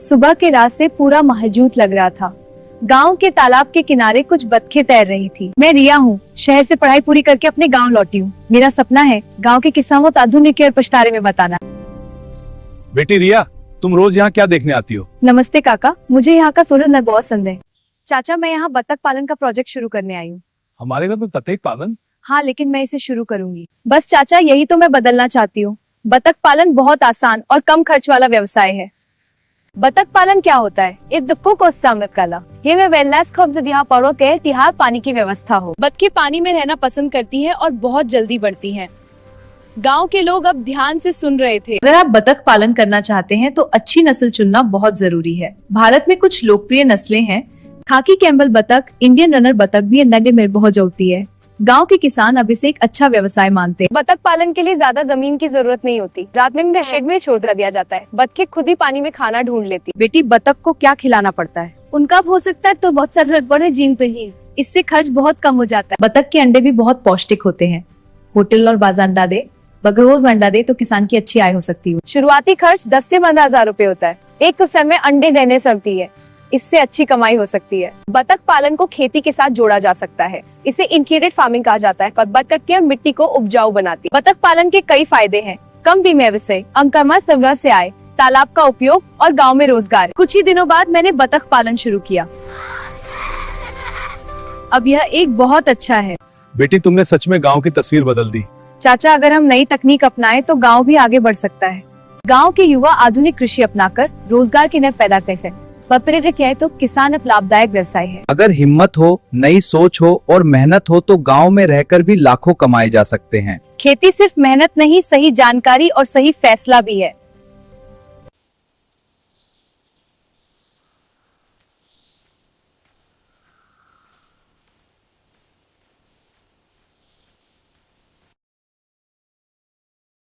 सुबह के रास्ते पूरा महजूद लग रहा था। गांव के तालाब के किनारे कुछ बतखें तैर रही थी। मैं रिया हूँ, शहर से पढ़ाई पूरी करके अपने गांव लौटी हूँ। मेरा सपना है गांव के किस्सों को आधुनिक और पछतारे में बताना। बेटी रिया, तुम रोज यहाँ क्या देखने आती हो? नमस्ते काका, मुझे यहाँ का सूरज बहुत पसंद है। चाचा, मैं यहाँ बतख पालन का प्रोजेक्ट शुरू करने आई हूँ। हमारे घर में बतख पालन? हाँ, लेकिन मैं इसे शुरू करूंगी। बस चाचा, यही तो मैं बदलना चाहती हूँ। बतख पालन बहुत आसान और कम खर्च वाला व्यवसाय है। बतख पालन क्या होता है? एक दुक्को को कला ये में वेलनेस खब्ज दिहा पड़ो के तिहार पानी की व्यवस्था हो। बतखें पानी में रहना पसंद करती हैं और बहुत जल्दी बढ़ती हैं। गांव के लोग अब ध्यान से सुन रहे थे। अगर आप बतख पालन करना चाहते हैं तो अच्छी नस्ल चुनना बहुत जरूरी है। भारत में कुछ लोकप्रिय नस्लें हैं। खाकी कैम्बल बतख, इंडियन रनर बतख भी नगे में बहुत होती है। गांव के किसान अब इसे एक अच्छा व्यवसाय मानते हैं। बतख पालन के लिए ज्यादा जमीन की जरूरत नहीं होती। रात में इन्हें शेड में छोड़ दिया जाता है। बतखें खुद ही पानी में खाना ढूंढ लेती। बेटी, बतख को क्या खिलाना पड़ता है? उनका हो सकता है तो बहुत जरूरत पड़े जीन पे ही। इससे खर्च बहुत कम हो जाता है। बतख के अंडे भी बहुत पौष्टिक होते हैं। होटल और बाजार अंडा दे, रोज अंडा दे तो किसान की अच्छी आय हो सकती है। शुरुआती खर्च 10 से 15,000 रूपए होता है। एक समय अंडे देने पड़ती है। इससे अच्छी कमाई हो सकती है। बतख पालन को खेती के साथ जोड़ा जा सकता है। इसे इंटीग्रेटेड फार्मिंग कहा जाता है। बतख की मिट्टी को उपजाऊ बनाती है। बतख पालन के कई फायदे हैं। कम बीमे से अंकमा से आए, तालाब का उपयोग और गांव में रोजगार। कुछ ही दिनों बाद मैंने बतख पालन शुरू किया। अब यह एक बहुत अच्छा है। बेटी, तुमने सच में गांव की तस्वीर बदल दी। चाचा, अगर हम नई तकनीक अपनाएं तो गांव भी आगे बढ़ सकता है। गांव के युवा आधुनिक कृषि अपनाकर रोजगार की नए पैदा कर सकते। है तो किसान अब लाभदायक व्यवसाय है। अगर हिम्मत हो, नई सोच हो और मेहनत हो तो गांव में रहकर भी लाखों कमाए जा सकते हैं। खेती सिर्फ मेहनत नहीं, सही जानकारी और सही फैसला भी है।